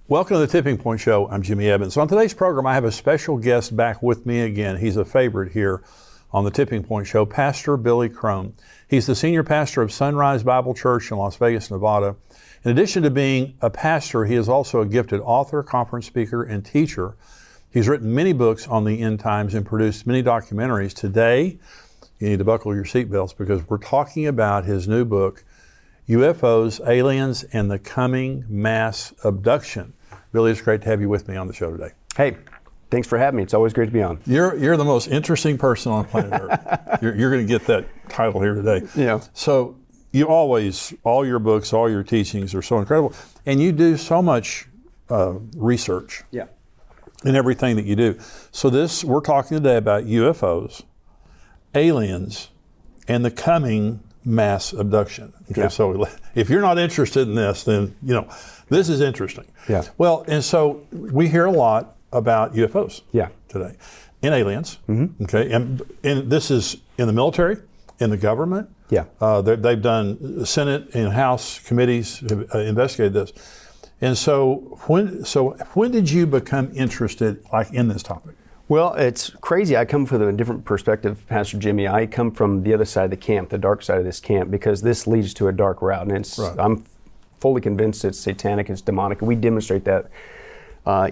Welcome to the Tipping Point Show. I'm Jimmy Evans. On today's program, I have a special guest back with me again. He's a favorite here on the Tipping Point Show, Pastor Billy Crone. He's the senior pastor of Sunrise Bible Church in Las Vegas, Nevada. In addition to being a pastor, he is also a gifted author, conference speaker, and teacher. He's written many books on the end times and produced many documentaries. Today, you need to buckle your seatbelts because we're talking about his new book, UFOs, Aliens, and the Coming Mass Abduction. Billy, it's great to have you with me on the show today. Hey, thanks for having me. It's always great to be on. You're the most interesting person on planet Earth. You're going to get that title here today. Yeah. So you always, all your books, all your teachings are so incredible, and you do so much research. Yeah. In everything that you do. So we're talking today about UFOs, aliens, and the coming mass abduction. Okay, yeah. So if you're not interested in this, then, this is interesting. Yeah. Well, and so we hear a lot about UFOs today and aliens. Mm-hmm. Okay, and this is in the military, in the government. Yeah. They've done Senate and House committees have investigated this. And so when did you become interested in this topic? Well, it's crazy. I come from a different perspective, Pastor Jimmy. I come from the other side of the camp, the dark side of this camp, because this leads to a dark route. And right. I'm fully convinced it's satanic, it's demonic. We demonstrate that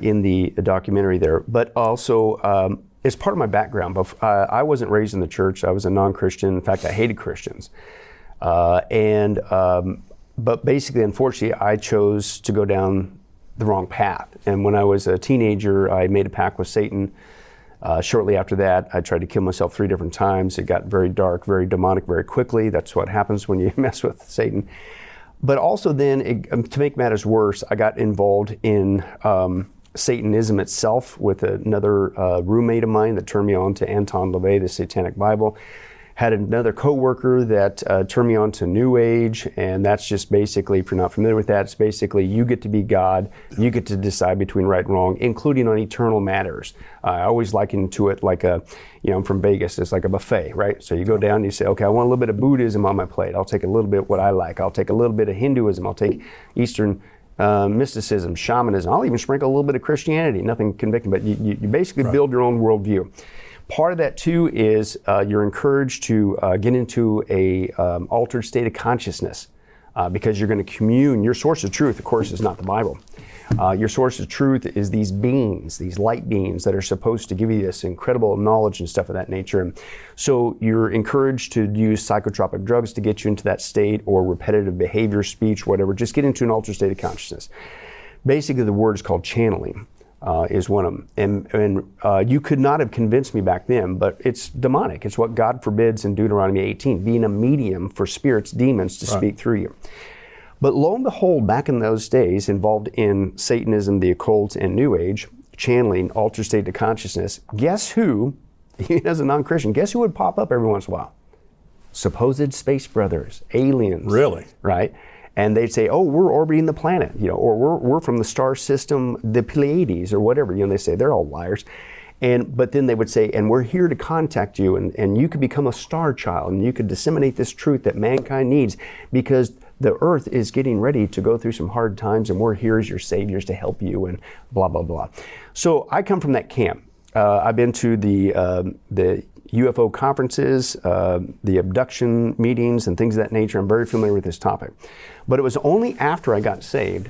in the documentary there. But also, it's part of my background. I wasn't raised in the church. I was a non-Christian. In fact, I hated Christians. But basically, unfortunately, I chose to go down the wrong path. And when I was a teenager, I made a pact with Satan. Shortly after that, I tried to kill myself 3 different times. It got very dark, very demonic, very quickly. That's what happens when you mess with Satan. But also then, to make matters worse, I got involved in Satanism itself with another roommate of mine that turned me on to Anton LaVey, the Satanic Bible. Had another coworker that turned me on to New Age, and that's just basically, if you're not familiar with that, it's basically you get to be God, you get to decide between right and wrong, including on eternal matters. I always liken to it like I'm from Vegas, it's like a buffet, right? So you go down and you say, okay, I want a little bit of Buddhism on my plate. I'll take a little bit of what I like. I'll take a little bit of Hinduism. I'll take Eastern mysticism, shamanism. I'll even sprinkle a little bit of Christianity, nothing convicting, but you basically build your own worldview. Part of that too is you're encouraged to get into a altered state of consciousness because you're going to commune. Your source of truth, of course, is not the Bible. Your source of truth is these beings, these light beings that are supposed to give you this incredible knowledge and stuff of that nature. And so you're encouraged to use psychotropic drugs to get you into that state, or repetitive behavior, speech, whatever. Just get into an altered state of consciousness. Basically, the word is called channeling. Is one of them. And you could not have convinced me back then, but it's demonic. It's what God forbids in Deuteronomy 18, being a medium for spirits, demons to speak through you. But lo and behold, back in those days, involved in Satanism, the occult, and New Age, channeling, altered state of consciousness, guess who, as a non-Christian, guess who would pop up every once in a while? Supposed space brothers, aliens. Really? Right? And they'd say, oh, we're orbiting the planet, or we're from the star system, the Pleiades, or whatever. They say they're all liars. But then they would say, and we're here to contact you, and you could become a star child, and you could disseminate this truth that mankind needs, because the earth is getting ready to go through some hard times, and we're here as your saviors to help you, and blah, blah, blah. So I come from that camp. I've been to the UFO conferences, the abduction meetings, and things of that nature. I'm very familiar with this topic. But it was only after I got saved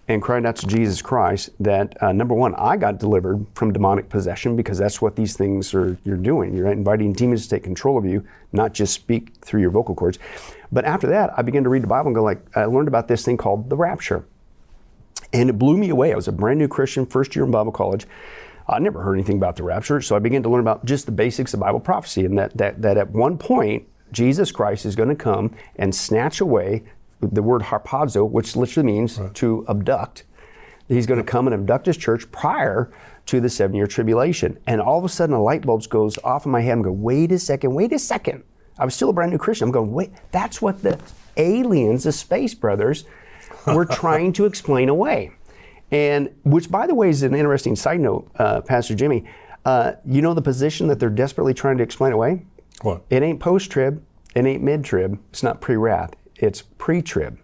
and cried out to Jesus Christ that, number one, I got delivered from demonic possession, because that's what these things you're doing. You're inviting demons to take control of you, not just speak through your vocal cords. But after that, I began to read the Bible and go I learned about this thing called the rapture. And it blew me away. I was a brand new Christian, first year in Bible college. I never heard anything about the rapture, so I began to learn about just the basics of Bible prophecy, and that at one point, Jesus Christ is going to come and snatch away the word harpazo, which literally means to abduct. He's going to come and abduct his church prior to the 7-year tribulation. And all of a sudden, a light bulb goes off in my head. I'm going, wait a second. I was still a brand new Christian. I'm going, wait, that's what the aliens, the space brothers, were trying to explain away. And which, by the way, is an interesting side note, Pastor Jimmy. You know the position that they're desperately trying to explain away? What? It ain't post-trib. It ain't mid-trib. It's not pre-wrath. It's pre-trib.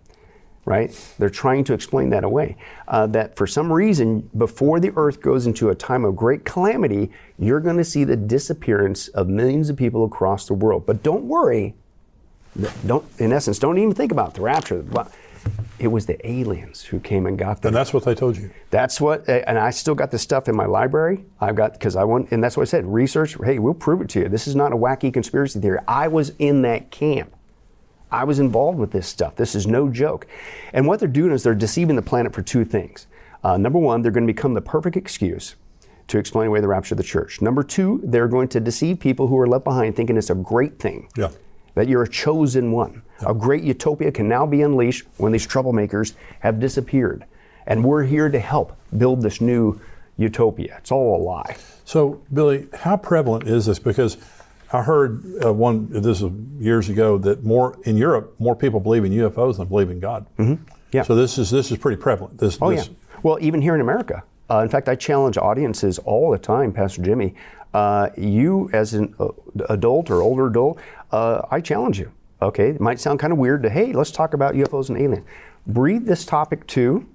right? They're trying to explain that away. That for some reason, before the earth goes into a time of great calamity, you're going to see the disappearance of millions of people across the world. But don't worry. Don't even think about the rapture. It was the aliens who came and got them. And that's what they told you. That's what, and I still got this stuff in my library. I've got, because I want, and that's what I said, research, hey, we'll prove it to you. This is not a wacky conspiracy theory. I was in that camp. I was involved with this stuff. This is no joke. And what they're doing is they're deceiving the planet for two things. Number one, they're going to become the perfect excuse to explain away the rapture of the church. Number two, they're going to deceive people who are left behind thinking it's a great thing. Yeah. That you're a chosen one. Yeah. A great utopia can now be unleashed when these troublemakers have disappeared. And we're here to help build this new utopia. It's all a lie. So, Billy, how prevalent is this? Because I heard this was years ago, that in Europe, more people believe in UFOs than believe in God. Mm-hmm. Yeah. So this is pretty prevalent. Yeah. Well, even here in America. In fact, I challenge audiences all the time, Pastor Jimmy. You as an adult or older adult, I challenge you. Okay, it might sound kind of weird to, hey, let's talk about UFOs and aliens. Breathe this topic to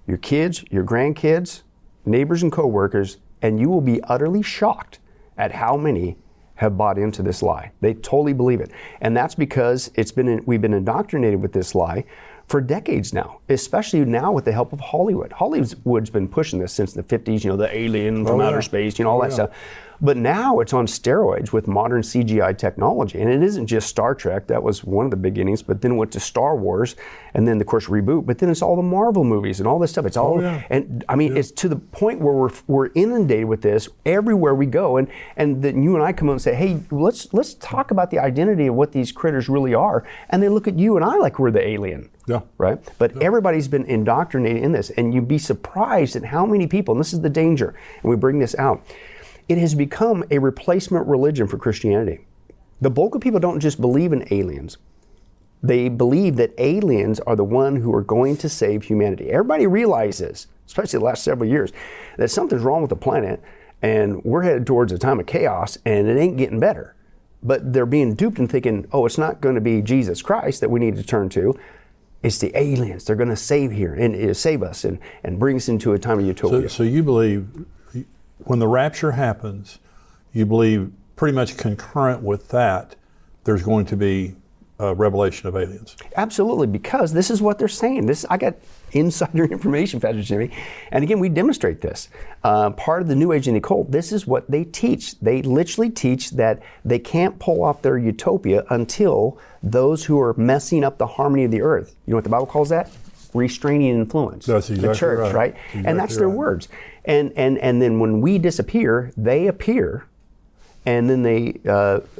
your kids, your grandkids, neighbors and coworkers, and you will be utterly shocked at how many have bought into this lie. They totally believe it. And that's because we've been indoctrinated with this lie for decades now, especially now with the help of Hollywood. Hollywood's been pushing this since the 50s, the alien from outer space, all that stuff. But now it's on steroids with modern CGI technology. And it isn't just Star Trek, that was one of the beginnings, but then it went to Star Wars, and then of course reboot, but then it's all the Marvel movies and all this stuff. It's all, and I mean, it's to the point where we're inundated with this everywhere we go. And then you and I come out and say, hey, let's talk about the identity of what these critters really are. And they look at you and I like we're the alien. Yeah. Right? But everybody's been indoctrinated in this, and you'd be surprised at how many people, and this is the danger, and we bring this out, it has become a replacement religion for Christianity. The bulk of people don't just believe in aliens. They believe that aliens are the one who are going to save humanity. Everybody realizes, especially the last several years, that something's wrong with the planet, and we're headed towards a time of chaos, and it ain't getting better. But they're being duped and thinking, oh, it's not going to be Jesus Christ that we need to turn to. It's the aliens. They're going to save us and bring us into a time of utopia. So you believe when the rapture happens, you believe pretty much concurrent with that, there's going to be a revelation of aliens? Absolutely, because this is what they're saying. I got insider information, Pastor Jimmy. And again, we demonstrate this. Part of the New Age and the occult, this is what they teach. They literally teach that they can't pull off their utopia until those who are messing up the harmony of the earth, you know what the Bible calls that? Restraining influence. That's exactly the church, right? Exactly and that's their words. And then when we disappear, they appear, and then they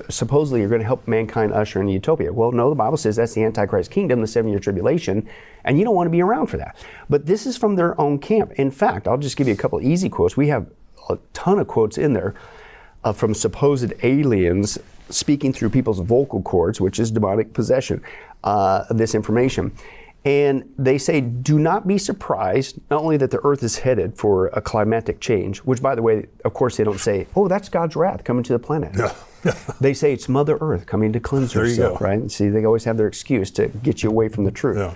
supposedly are going to help mankind usher in utopia. Well, no, the Bible says that's the Antichrist kingdom, the 7-year tribulation, and you don't want to be around for that. But this is from their own camp. In fact, I'll just give you a couple easy quotes. We have a ton of quotes in there from supposed aliens speaking through people's vocal cords, which is demonic possession, this information. And they say, do not be surprised, not only that the earth is headed for a climatic change, which, by the way, of course, they don't say, oh, that's God's wrath coming to the planet. Yeah. They say it's Mother Earth coming to cleanse herself, right? See, they always have their excuse to get you away from the truth. Yeah.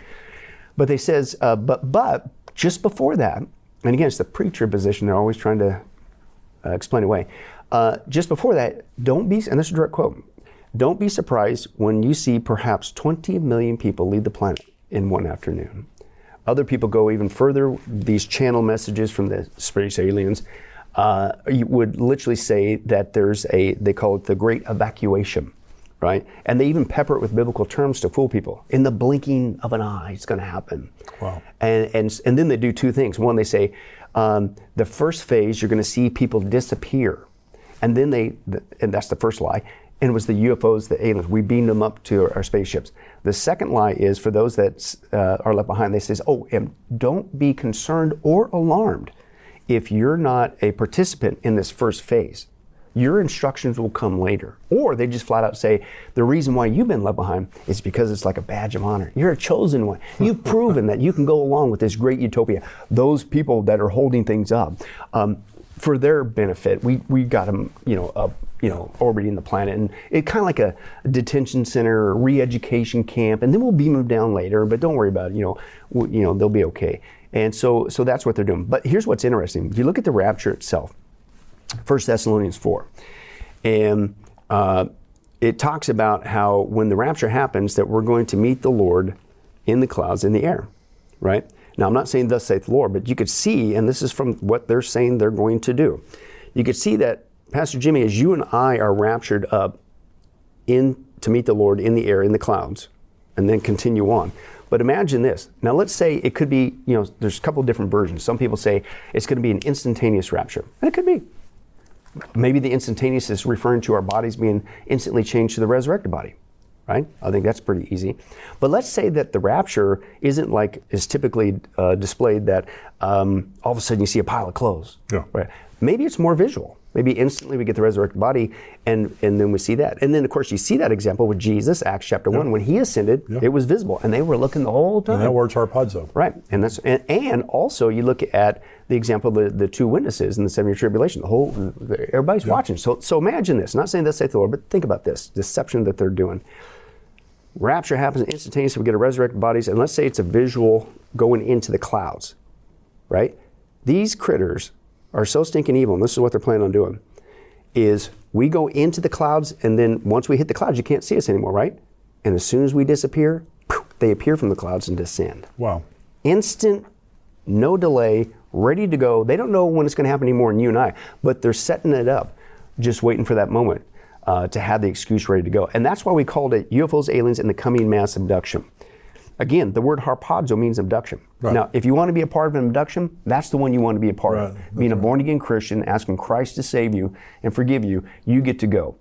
But they says, but just before that, and again, it's the preacher position they're always trying to explain away. Just before that, don't be, and this is a direct quote, don't be surprised when you see perhaps 20 million people leave the planet in one afternoon. Other people go even further. These channel messages from the space aliens you would literally say that they call it the great evacuation, right? And they even pepper it with biblical terms to fool people. In the blinking of an eye, it's going to happen. Wow. And then they do two things. One, they say, the first phase, you're going to see people disappear. And then and that's the first lie. And it was the UFOs, the aliens. We beamed them up to our spaceships. The second lie is for those that are left behind, they say, and don't be concerned or alarmed if you're not a participant in this first phase. Your instructions will come later. Or they just flat out say, the reason why you've been left behind is because it's like a badge of honor. You're a chosen one. You've proven that you can go along with this great utopia. Those people that are holding things up. for their benefit, we got them, orbiting the planet, and it kind of like a detention center or re-education camp, and then we'll beam them down later. But don't worry about it. They'll be okay. And so that's what they're doing. But here's what's interesting: if you look at the rapture itself, 1 Thessalonians 4, and it talks about how when the rapture happens, that we're going to meet the Lord in the clouds in the air, right? Now, I'm not saying thus saith the Lord, but you could see, and this is from what they're saying they're going to do. You could see that, Pastor Jimmy, as you and I are raptured up to meet the Lord in the air, in the clouds, and then continue on. But imagine this. Now, let's say it could be, there's a couple of different versions. Some people say it's going to be an instantaneous rapture, and it could be. Maybe the instantaneous is referring to our bodies being instantly changed to the resurrected body, right? I think that's pretty easy. But let's say that the rapture isn't like is typically displayed, that all of a sudden you see a pile of clothes. Yeah. Right? Maybe it's more visual. Maybe instantly we get the resurrected body, and then we see that. And then, of course, you see that example with Jesus, Acts chapter 1. When he ascended, it was visible, and they were looking the whole time. And that word's harpazo. Right. And also you look at the example of the two witnesses in the 7-year tribulation. Everybody's watching. So imagine this. Not saying this saith the Lord, but think about this deception that they're doing. Rapture happens instantaneously. We get a resurrected bodies, and let's say it's a visual going into the clouds, right? These critters are so stinking evil, and this is what they're planning on doing, is we go into the clouds, and then once we hit the clouds, you can't see us anymore, right? And as soon as we disappear, they appear from the clouds and descend. Wow. Instant, no delay, ready to go. They don't know when it's going to happen anymore in you and I, but they're setting it up, just waiting for that moment to have the excuse ready to go. And that's why we called it UFOs, Aliens, and the Coming Mass Abduction. Again, the word harpazo means abduction. Right. Now, if you want to be a part of an abduction, that's the one you want to be a part of. Being a born-again Christian, asking Christ to save you and forgive you, you get to go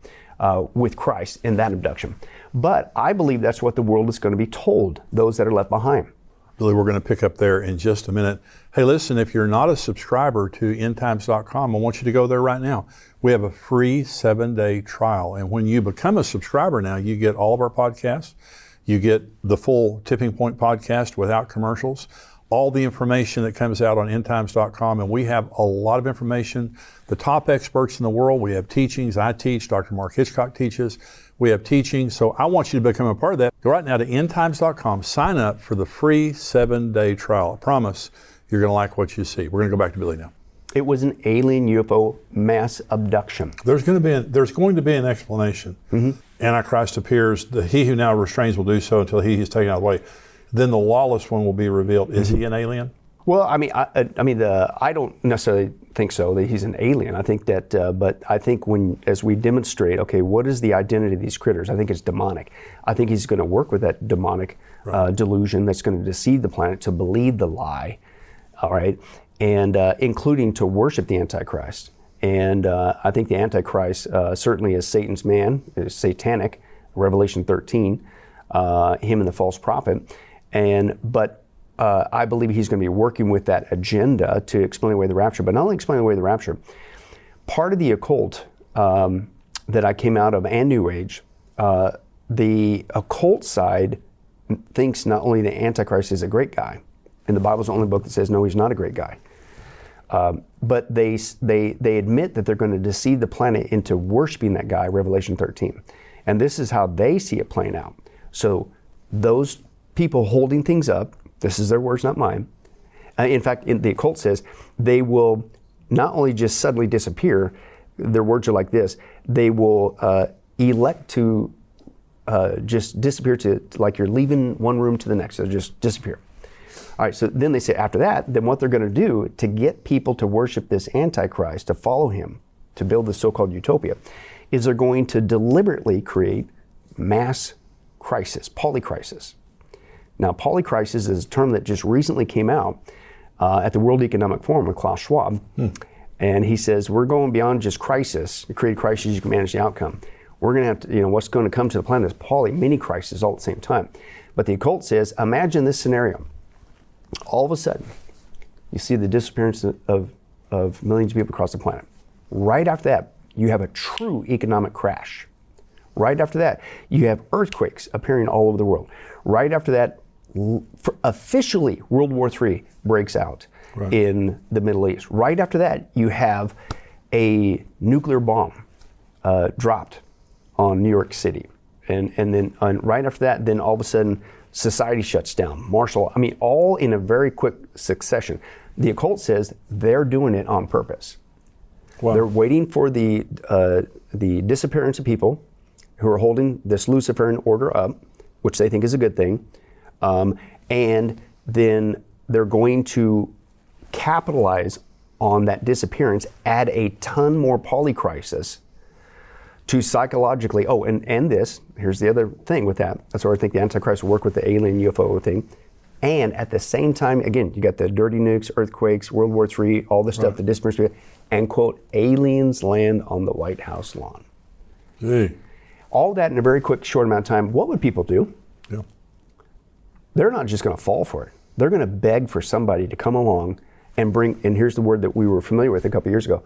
with Christ in that abduction. But I believe that's what the world is going to be told, those that are left behind. Billy, we're going to pick up there in just a minute. Hey, listen, if you're not a subscriber to endtimes.com, I want you to go there right now. We have a free 7-day trial. And when you become a subscriber now, you get all of our podcasts. You get the full Tipping Point podcast without commercials, all the information that comes out on endtimes.com. And we have a lot of information. The top experts in the world, we have teachings. I teach, Dr. Mark Hitchcock teaches. We have teachings. So I want you to become a part of that. Go right now to endtimes.com, sign up for the free 7-day trial. I promise you're going to like what you see. We're going to go back to Billy now. It was an alien UFO mass abduction. There's going to be an explanation. Mm-hmm. Antichrist appears. He who now restrains will do so until he is taken out of the way. Then the lawless one will be revealed. Is he an alien? Well, I don't necessarily think so, that he's an alien. I think that, but I think as we demonstrate, okay, what is the identity of these critters? I think it's demonic. I think he's going to work with that demonic delusion that's going to deceive the planet to believe the lie, all right, and including to worship the Antichrist. And I think the Antichrist certainly is Satan's man, is satanic, Revelation 13, him and the false prophet. But I believe he's going to be working with that agenda to explain away the rapture. But not only explain away the rapture, part of the occult that I came out of and New Age, the occult side thinks not only the Antichrist is a great guy, and the Bible's the only book that says no, he's not a great guy. But they admit that they're going to deceive the planet into worshiping that guy, Revelation 13. And this is how they see it playing out. So those people holding things up, this is their words, not mine. In fact, the occult says they will not only just suddenly disappear, their words are like this, they will elect to just disappear to like you're leaving one room to the next, so just disappear. All right, so then they say after that, then what they're going to do to get people to worship this Antichrist, to follow him, to build the so-called utopia, is they're going to deliberately create mass crisis, polycrisis. Now, polycrisis is a term that just recently came out at the World Economic Forum with Klaus Schwab. And he says, we're going beyond just crisis. To create a crisis, you can manage the outcome. We're going to have to, what's going to come to the planet is mini crisis all at the same time. But the occult says, imagine this scenario. All of a sudden, you see the disappearance of millions of people across the planet. Right after that, you have a true economic crash. Right after that, you have earthquakes appearing all over the world. Right after that, officially, World War III breaks out. in the Middle East. Right after that, you have a nuclear bomb dropped on New York City. And then right after that, then all of a sudden, society shuts down. All in a very quick succession. The occult says they're doing it on purpose. Wow. They're waiting for the disappearance of people who are holding this Luciferian order up, which they think is a good thing. And then they're going to capitalize on that disappearance, add a ton more polycrisis to psychologically, here's the other thing with that. That's where I think the Antichrist will work with the alien UFO thing. And at the same time, again, you got the dirty nukes, earthquakes, World War III, all this stuff, the disappearance, and quote, aliens land on the White House lawn. Gee. All that in a very quick, short amount of time. What would people do? Yeah. They're not just going to fall for it. They're going to beg for somebody to come along and bring, and here's the word that we were familiar with a couple years ago.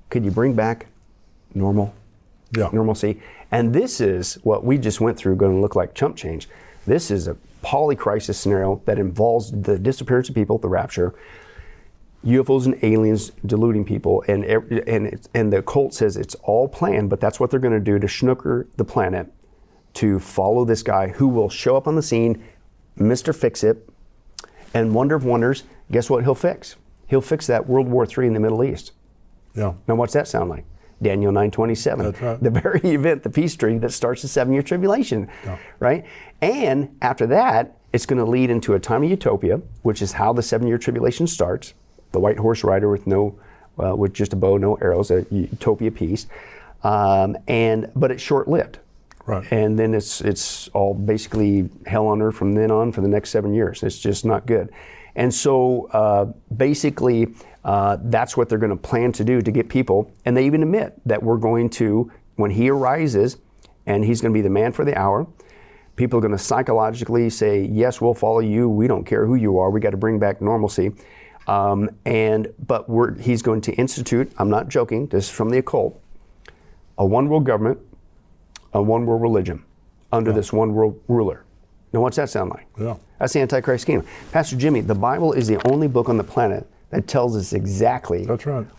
Could you bring back normal? Yeah. Normalcy. And this is what we just went through going to look like chump change. This is a polycrisis scenario that involves the disappearance of people, the rapture, UFOs and aliens deluding people, and the occult says it's all planned, but that's what they're going to do to snooker the planet to follow this guy who will show up on the scene, Mr. Fix-It, and wonder of wonders, guess what he'll fix? He'll fix that World War III in the Middle East. Yeah. Now what's that sound like? Daniel 9:27. That's right. The very event, the peace treaty that starts the 7-year tribulation, right? And after that, it's going to lead into a time of utopia, which is how the 7-year tribulation starts. The white horse rider with just a bow, no arrows, a utopia peace, but it's short-lived. Right. And then it's all basically hell on earth from then on for the next 7 years. It's just not good. And so basically, that's what they're going to plan to do to get people. And they even admit that we're going to, when he arises, and he's going to be the man for the hour, people are going to psychologically say, yes, we'll follow you. We don't care who you are. We got to bring back normalcy. But he's going to institute, I'm not joking, this is from the occult, a one world government, a one world religion under this one world ruler. Now what's that sound like? Yeah. That's the Antichrist kingdom. Pastor Jimmy, the Bible is the only book on the planet that tells us exactly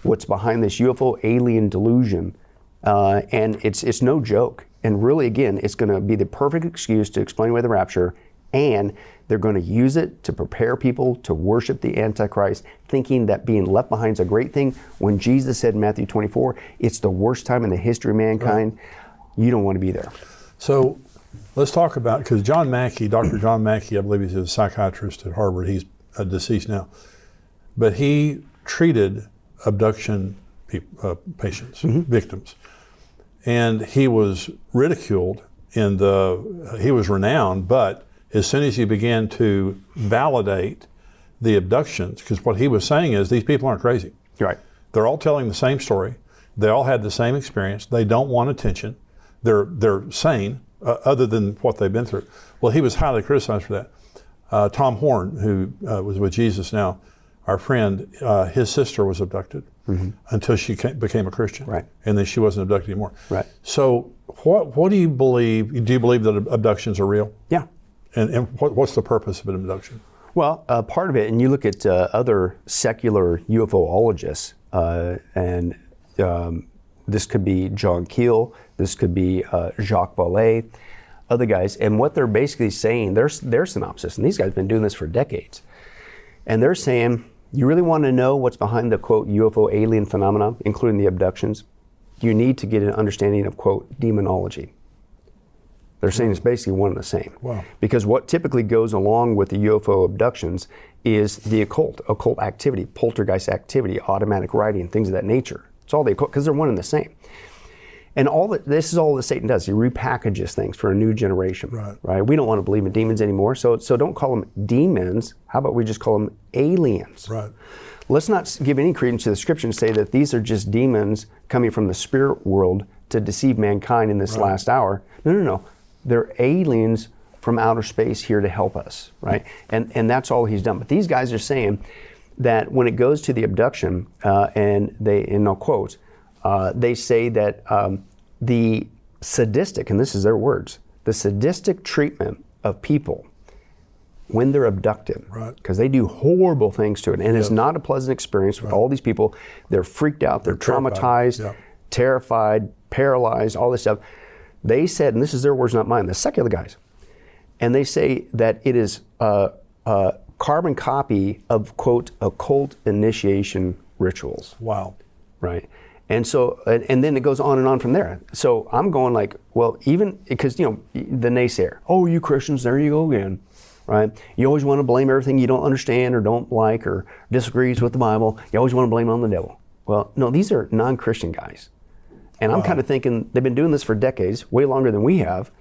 what's behind this UFO alien delusion. And it's no joke. And really, again, it's going to be the perfect excuse to explain away the rapture, and they're going to use it to prepare people to worship the Antichrist, thinking that being left behind is a great thing, when Jesus said in Matthew 24, it's the worst time in the history of mankind. Right. You don't want to be there. So let's talk about, because John Mackey, Dr. John Mackey, I believe he's a psychiatrist at Harvard. He's deceased now. But he treated abduction patients, victims. And he was ridiculed he was renowned, but as soon as he began to validate the abductions, because what he was saying is these people aren't crazy. Right. They're all telling the same story. They all had the same experience. They don't want attention. They're sane, other than what they've been through. Well, he was highly criticized for that. Tom Horn, who was with Jesus now, our friend, his sister was abducted until she became a Christian. Right. And then she wasn't abducted anymore. Right. So what do you believe? Do you believe that abductions are real? Yeah. And what's the purpose of an abduction? Well, part of it, and you look at other secular UFOologists, and this could be John Keel, this could be Jacques Vallée, other guys, and what they're basically saying, their synopsis, and these guys have been doing this for decades, and they're saying, you really want to know what's behind the, quote, UFO alien phenomena, including the abductions, you need to get an understanding of, quote, demonology. They're saying it's basically one and the same. Wow. Because what typically goes along with the UFO abductions is the occult activity, poltergeist activity, automatic writing, things of that nature. It's all the occult, because they're one and the same. And this is all that Satan does. He repackages things for a new generation. Right? We don't want to believe in demons anymore, so don't call them demons. How about we just call them aliens? Right. Let's not give any credence to the scripture and say that these are just demons coming from the spirit world to deceive mankind in this last hour. No. They're aliens from outer space here to help us, right? And that's all he's done. But these guys are saying that when it goes to the abduction, and I'll quote, they say that the sadistic, and this is their words, the sadistic treatment of people when they're abducted, Right. because they do horrible things to it, and it's not a pleasant experience with all these people. They're freaked out, they're traumatized, terrified, paralyzed, all this stuff. They said, and this is their words, not mine, the secular guys, and they say that it is a carbon copy of, quote, occult initiation rituals. Wow. Right. And so, and then it goes on and on from there. So I'm going like, well, even because, the naysayer, oh, you Christians, there you go again, right? You always want to blame everything you don't understand or don't like or disagrees with the Bible. You always want to blame it on the devil. Well, no, these are non-Christian guys. And I'm kind of thinking they've been doing this for decades, way longer than we have.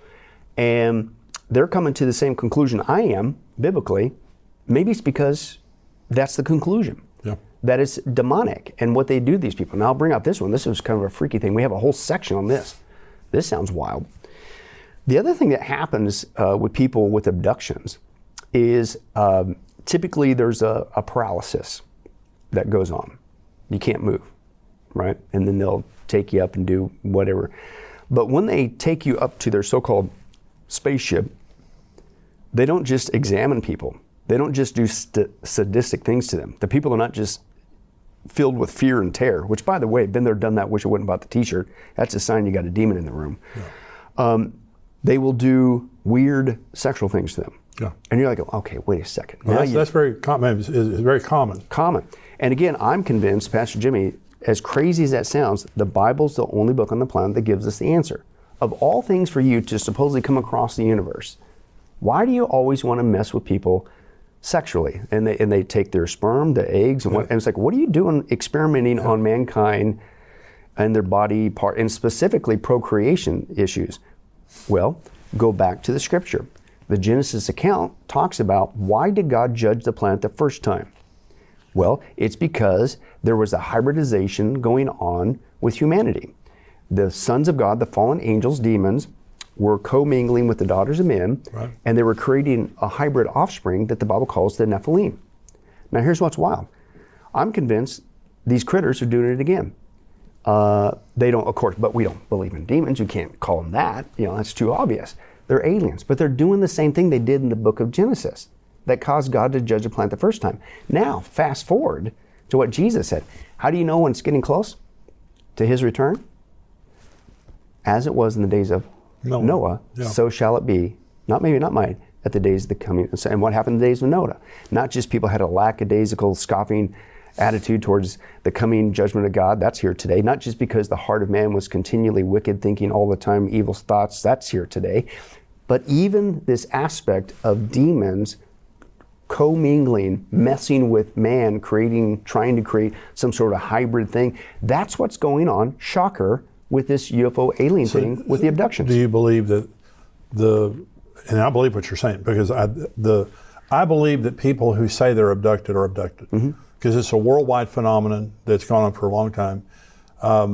And they're coming to the same conclusion I am, biblically. Maybe it's because that's the conclusion. Yeah. That it's demonic and what they do to these people. Now I'll bring out this one. This is kind of a freaky thing. We have a whole section on this. This sounds wild. The other thing that happens with people with abductions is typically there's a paralysis that goes on. You can't move, right? And then they'll take you up and do whatever. But when they take you up to their so-called spaceship, they don't just examine people. They don't just do sadistic things to them. The people are not just filled with fear and terror, which, by the way, been there, done that, wish I wouldn't bought the t-shirt. That's a sign you got a demon in the room. Yeah. They will do weird sexual things to them. Yeah. And you're like, okay, wait a second. Well, that's very common. It's very common. Common. And again, I'm convinced, Pastor Jimmy, as crazy as that sounds, the Bible's the only book on the planet that gives us the answer. Of all things for you to supposedly come across the universe, why do you always want to mess with people sexually? And they take their sperm, the eggs, and, and it's like, what are you doing experimenting on mankind and their body part, and specifically procreation issues? Well, go back to the scripture. The Genesis account talks about, why did God judge the planet the first time? Well, it's because there was a hybridization going on with humanity. The sons of God, the fallen angels, demons, were commingling with the daughters of men, right. And they were creating a hybrid offspring that the Bible calls the Nephilim. Now here's what's wild. I'm convinced these critters are doing it again. They don't, of course, but we don't believe in demons. You can't call them that. That's too obvious. They're aliens, but they're doing the same thing they did in the book of Genesis that caused God to judge the planet the first time. Now, fast forward to what Jesus said. How do you know when it's getting close to his return? As it was in the days of Noah, so shall it be, not mine, at the days of the coming. And what happened in the days of Noah? Not just people had a lackadaisical, scoffing attitude towards the coming judgment of God. That's here today. Not just because the heart of man was continually wicked, thinking all the time evil thoughts. That's here today. But even this aspect of demons commingling, messing with man, trying to create some sort of hybrid thing. That's what's going on, shocker, with this UFO alien thing with the abductions. Do you believe that and I believe what you're saying, because I believe that people who say they're abducted are abducted, because it's a worldwide phenomenon that's gone on for a long time.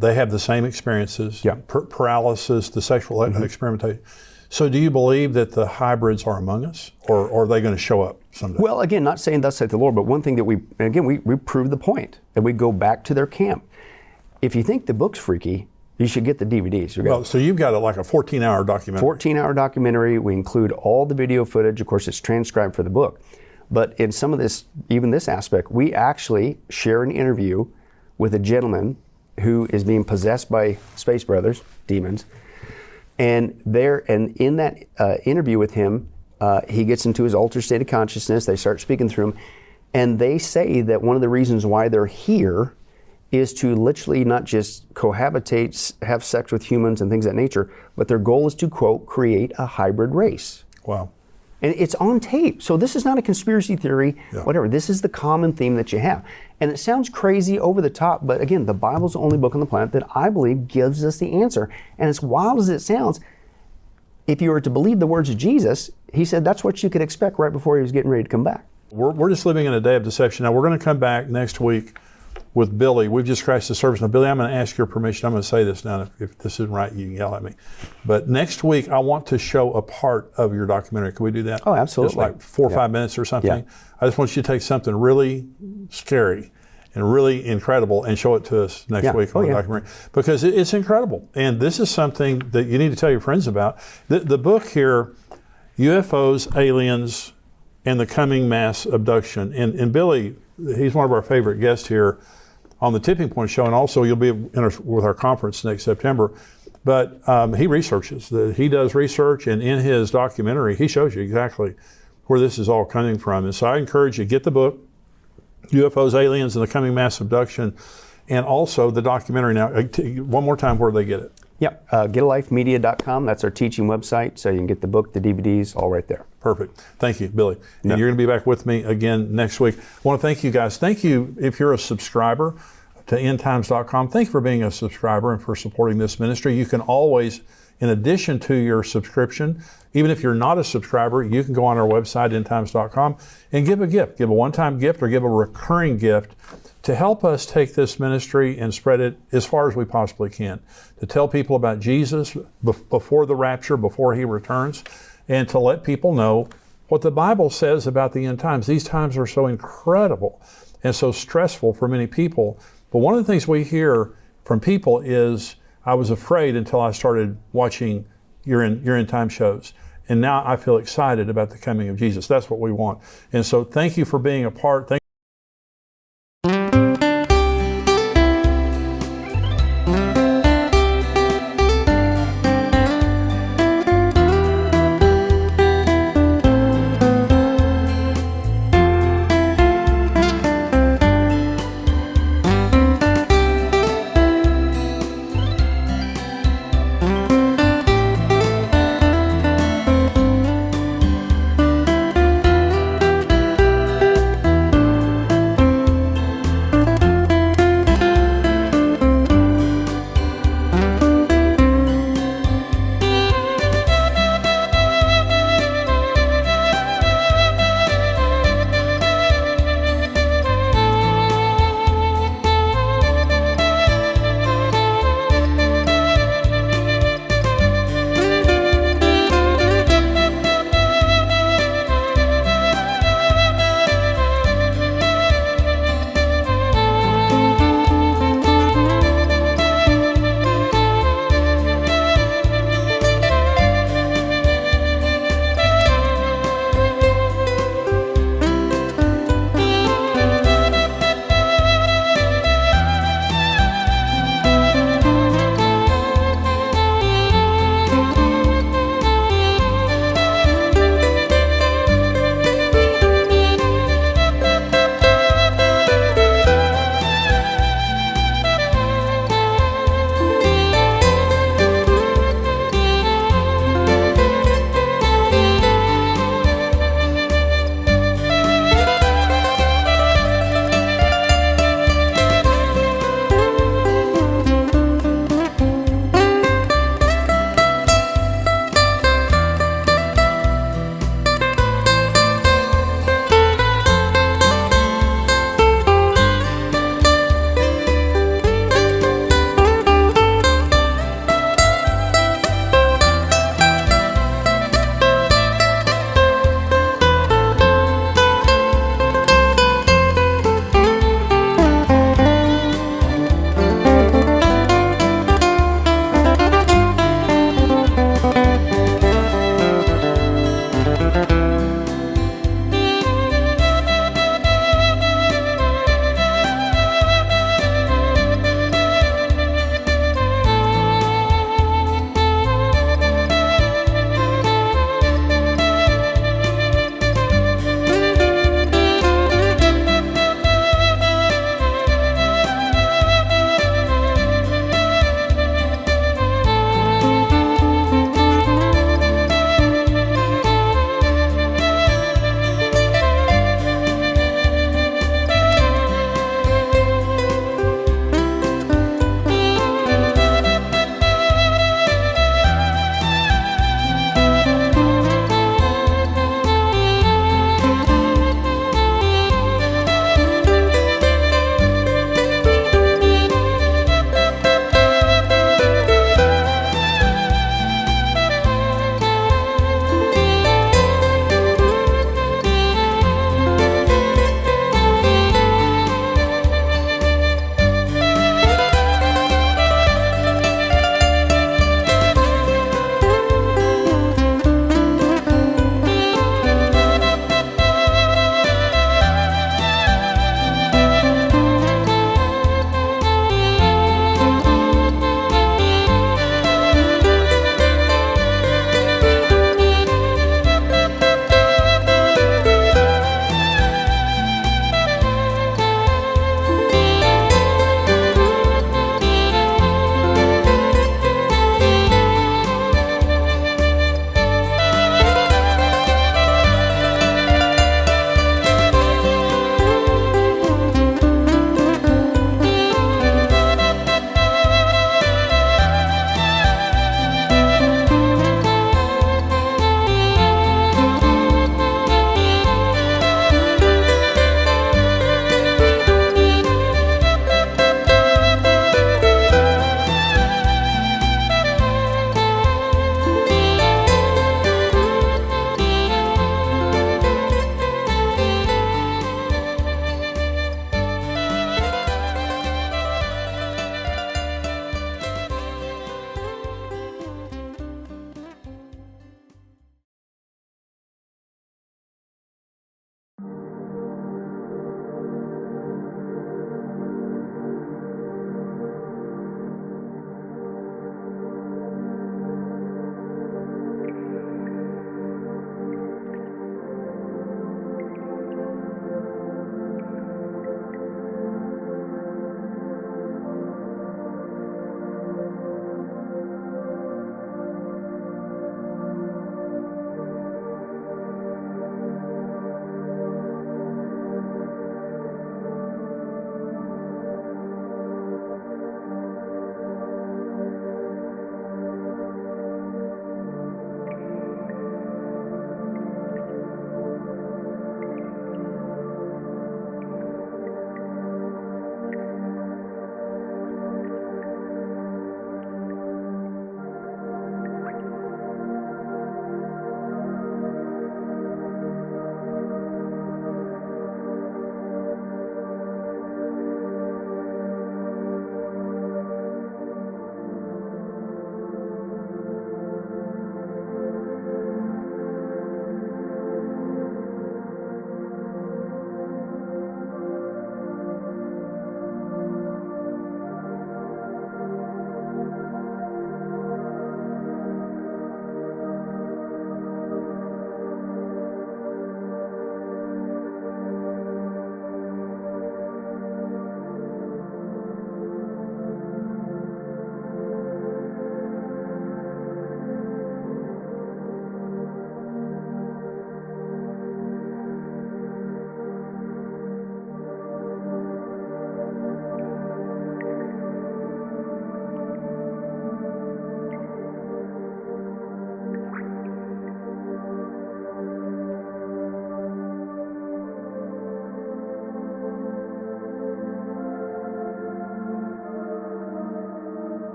They have the same experiences, paralysis, the sexual experimentation. So do you believe that the hybrids are among us, or are they going to show up someday? Well, again, not saying thus saith the Lord, but one thing that we prove the point, and we go back to their camp. If you think the book's freaky, you should get the DVDs. So you've got like a 14-hour documentary. 14-hour documentary. We include all the video footage. Of course, it's transcribed for the book. But in some of this, even this aspect, we actually share an interview with a gentleman who is being possessed by space brothers, demons. And in that interview with him, he gets into his altered state of consciousness. They start speaking through him. And they say that one of the reasons why they're here is to literally not just cohabitate, have sex with humans and things of that nature, but their goal is to, quote, create a hybrid race. Wow. And it's on tape. So this is not a conspiracy theory, whatever. This is the common theme that you have. And it sounds crazy, over the top, but again, the Bible's the only book on the planet that I believe gives us the answer. And as wild as it sounds, if you were to believe the words of Jesus, he said that's what you could expect right before he was getting ready to come back. We're just living in a day of deception. Now, we're going to come back next week with Billy. We've just scratched the surface. Now, Billy, I'm going to ask your permission. I'm going to say this now. If this isn't right, you can yell at me. But next week, I want to show a part of your documentary. Can we do that? Oh, absolutely. Just like 4 or 5 minutes or something. Yeah. I just want you to take something really scary and really incredible and show it to us next week on the documentary. Because it's incredible. And this is something that you need to tell your friends about. The book here, UFOs, Aliens, and the coming mass abduction. And Billy, he's one of our favorite guests here on the Tipping Point Show, and also you'll be with our conference next September. But he researches. He does research, and in his documentary, he shows you exactly where this is all coming from. And so I encourage you, get the book, UFOs, Aliens, and the Coming Mass Abduction, and also the documentary. Now, one more time, where do they get it? Yep, getalifemedia.com. That's our teaching website, so you can get the book, the DVDs, all right there. Perfect. Thank you, Billy. And you're going to be back with me again next week. I want to thank you guys. Thank you if you're a subscriber to endtimes.com. Thank you for being a subscriber and for supporting this ministry. You can always, in addition to your subscription, even if you're not a subscriber, you can go on our website, endtimes.com, and give a gift. Give a one-time gift or give a recurring gift to help us take this ministry and spread it as far as we possibly can. To tell people about Jesus before the rapture, before he returns, and to let people know what the Bible says about the end times. These times are so incredible and so stressful for many people. But one of the things we hear from people is, I was afraid until I started watching your end time shows. And now I feel excited about the coming of Jesus. That's what we want. And so thank you for being a part.